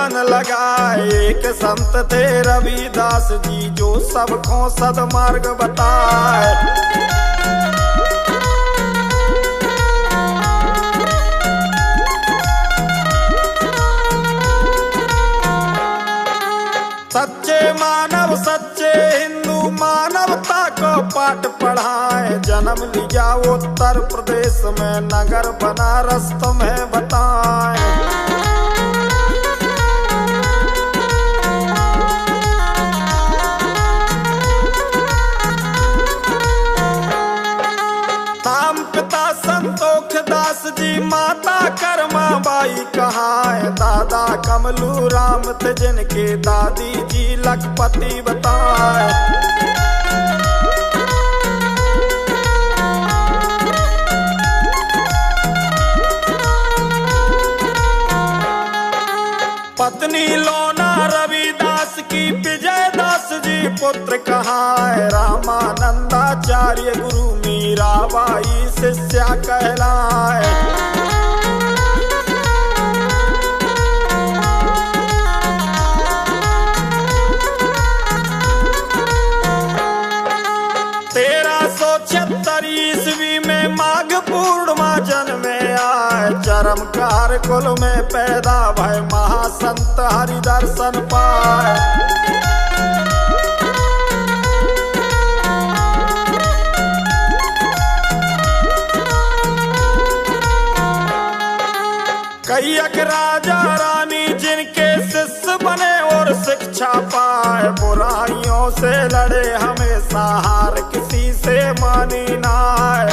मन लगाए। एक संत थे रविदास जी जो सबको सदमार्ग बताए। सच्चे मानव सच्चे हिंदू मानवता को पाठ पढ़ाए। जन्म लिया उत्तर प्रदेश में नगर बनारस तुम्हें बताए। नाम पिता संतोष दास जी माता कर्मा बाई कहाए। दादा कमलू राम थे जिनके दादी जी लखपति बताए। पत्नी लोना रविदास की विजय दास जी पुत्र कहाए। रामानंदाचार्य गुरु मीराबाई शिष्या कहलाए। ईस्वी में माघ पूर्णिमा जन्मे आए। चरमकार कुल में पैदा भय महासंत हरि दर्शन पाए। कैयक राजा रानी जिनके शिष्य बने और शिक्षा पाए। बुराइयों से लड़े हमेशा हार किसी से मानी नाय।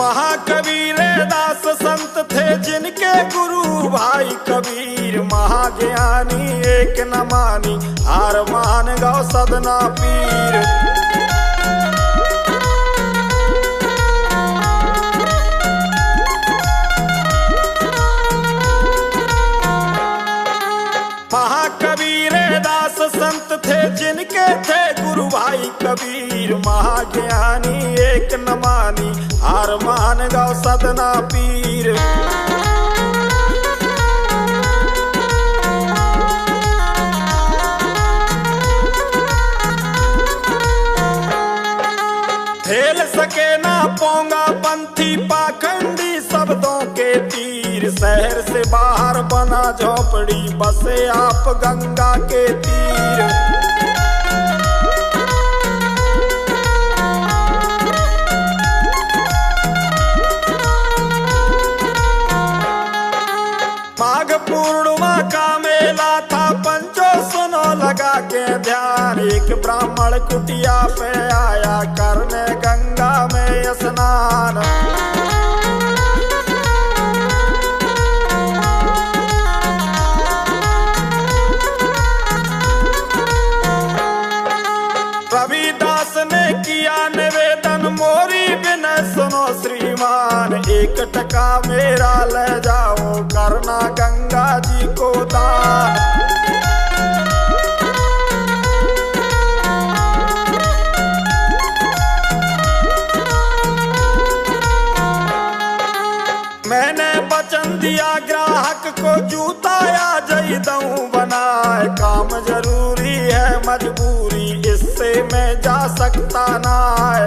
महाकबीर दास संत थे जिनके गुरु भाई कबीर। महाज्ञानी एक न मानी हार मान गौ सदना पीर। महाकबीर दास संत थे जिनके थे गुरु भाई कबीर। महाज्ञानी एक न मानी हार मान गौ सदना पीर। खेल सके ना पोंगा पंथी पाखंडी शब्दों के तीर। शहर से बाहर बना झोपड़ी बसे आप गंगा के तीर। माघ पूर्णिमा का मेला था पंचो सुनो लगा के ध्यान। एक ब्राह्मण कुटिया पे आया करने गंगा में स्नान। रविदास ने किया निवेदन मोरी बिना सुनो श्रीमान। एक टका मेरा ले जाओ करना गंगा जी को दान। मैंने वचन दिया ग्राहक को जूता या जईदऊ बनाए। काम जरूरी है मजबूरी इससे मैं जा सकता ना है।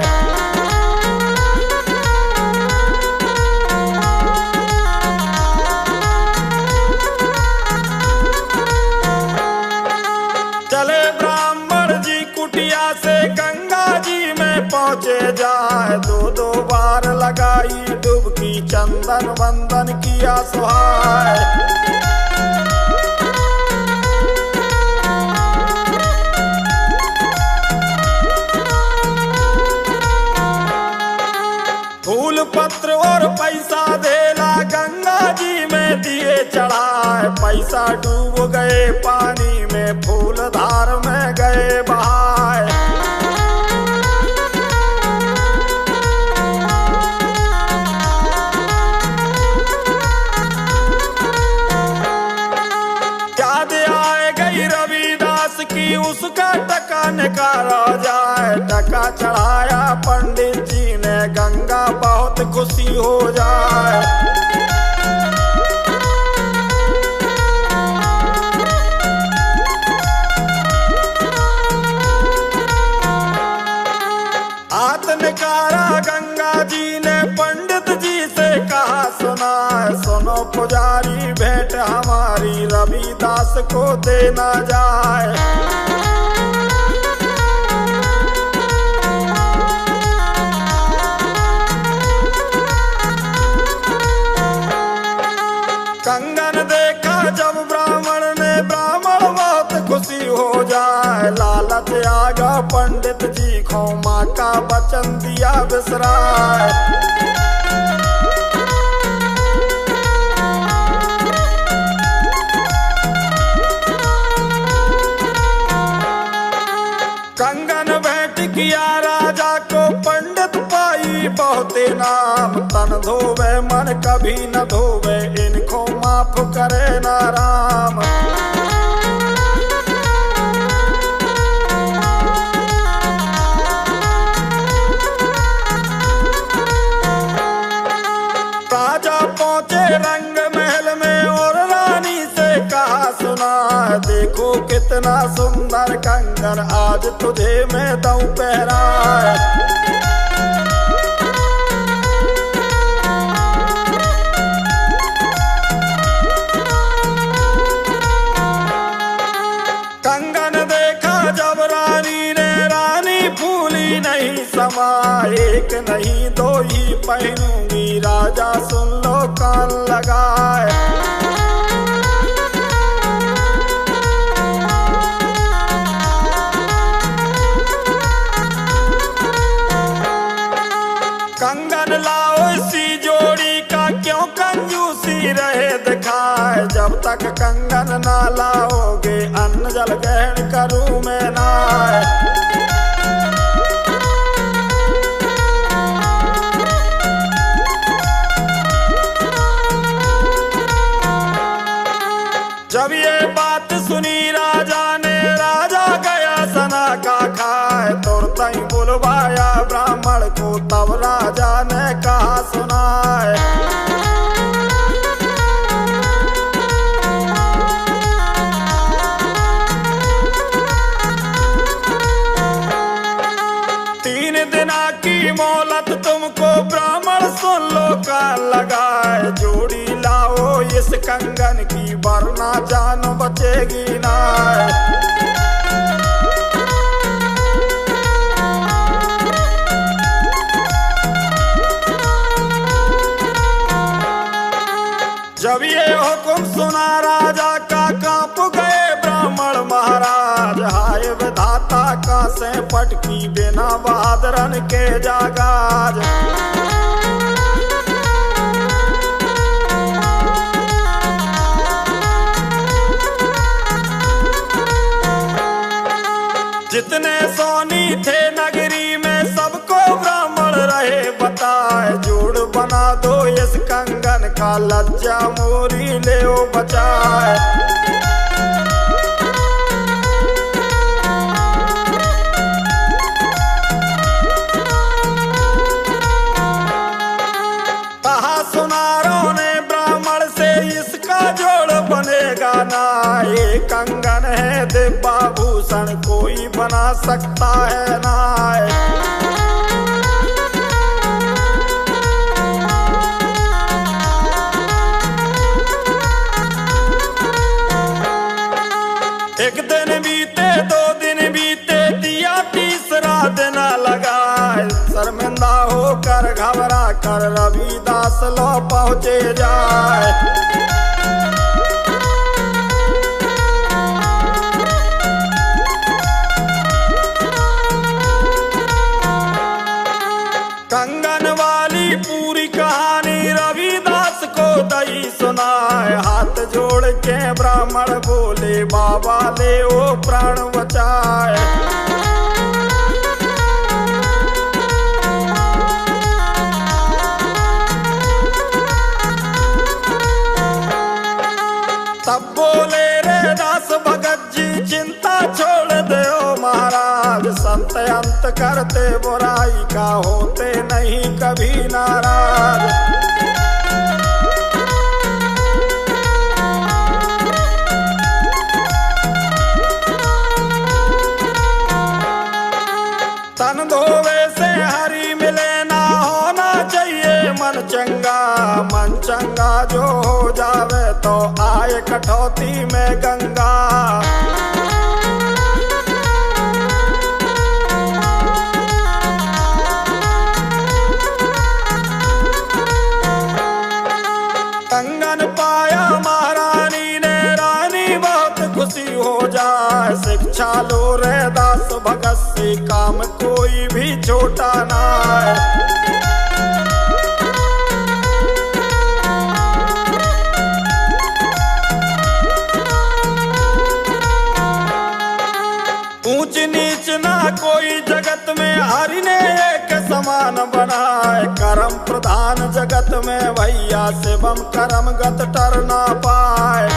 चले ब्राह्मण जी कुटिया से गंगा जी में पहुँचे जाए। दो बार लगाई डुबकी चंदन वंदन किया सुहाए। फूल पत्र और पैसा देला गंगा जी में दिए चढ़ाए। पैसा डूब गए पानी में फूल धार में गए बहाए। याद आए गई रविदास की उसका टका निकाला जाए। जाए। टका चढ़ाया पंडित जी ने, गंगा बहुत खुशी हो जाए। हाथ निकारा गंगा जी ने, पंडित जी से कहा सुना, सुनो पुजारी भेंट हमारी रविदास को देना जाए। कंगन देखा जब ब्राह्मण ने, ब्राह्मण बहुत खुशी हो जाए। लालच आगा पंडित जी को, माँ का वचन दिया बिसराए। कंगन भेंट किया राजा को, पंडित पाई बहुत नाम। तन धोवे मन कभी न धोवे, इनको माफ करे ना राम। राजा पहुंचे रंग महल में और रानी से कहा सुना, देखो कितना सुंदर कंगन आज तुझे मैं दूं पहराए। कंगन देखा जब रानी ने, रानी फूली नहीं समा। एक नहीं दो ही पहनूंगी, राजा सुन लो कान लगाए। कंगन लाओ इसी जोड़ी का, क्यों कंजूसी रहे दिखाए। जब तक कंगन ना लाओगे, अन्न जल ग्रहण करूं मैं नाय। जब ये बात सुनी राजा ने, राजा गया सना का खाए। तुरंत ही बुलवाया ब्राह्मण को, तब राजा ने कहा सुनाए। की मोहलत तुमको ब्राह्मण सुन लो कान लगाए। जोड़ी लाओ इस कंगन की, वरना जान बचेगी ना। जब ये हुक्म सुना राजा का, कांप गए ब्राह्मण महाराज। हाय विधाता का से पटकी, बिना बहादुरन के जागाज। जितने सोनी थे नगरी में, सबको ब्राह्मण रहे बताए। जोड़ बना दो इस कंगन का, लज्जा मोरी ले ओ बचाए। कहा सुनारों ने ब्राह्मण से, इसका जोड़ बनेगा ना। ये कंगन है दिव्या भूषण, कोई बना सकता है ना। एक दिन बीते, दो दिन बीते, दिया तीसरा दिन लगा। शर्मिंदा होकर घबरा कर रविदास लो पहुँचे जाए। कंगन वाली पूरी कहानी रविदास को दई सुनाए। हाथ जोड़ के ब्राह्मण बोले, बाबा ले ओ प्राण बचाए। तब बोले रे दास भगत जी, चिंता छोड़ दो महाराज। संत करत अंत करते बुराई का, होते नहीं कभी नाराज। तन धोवे से हरि मिले ना, होना चाहिए मन चंगा। मन चंगा जो हो जावे तो आए कटौती में गंगा। कंगन पाया महारानी ने, रानी बहुत खुशी हो जाए। शिक्षा लो रे दास भगत से, काम कोई भी छोटा ना है। ऊंच नीच ना कोई जगत में, हरि ने एक समान बनाए। कर्म प्रधान जगत में भैया, शिवम कर्म गत टर ना पाए।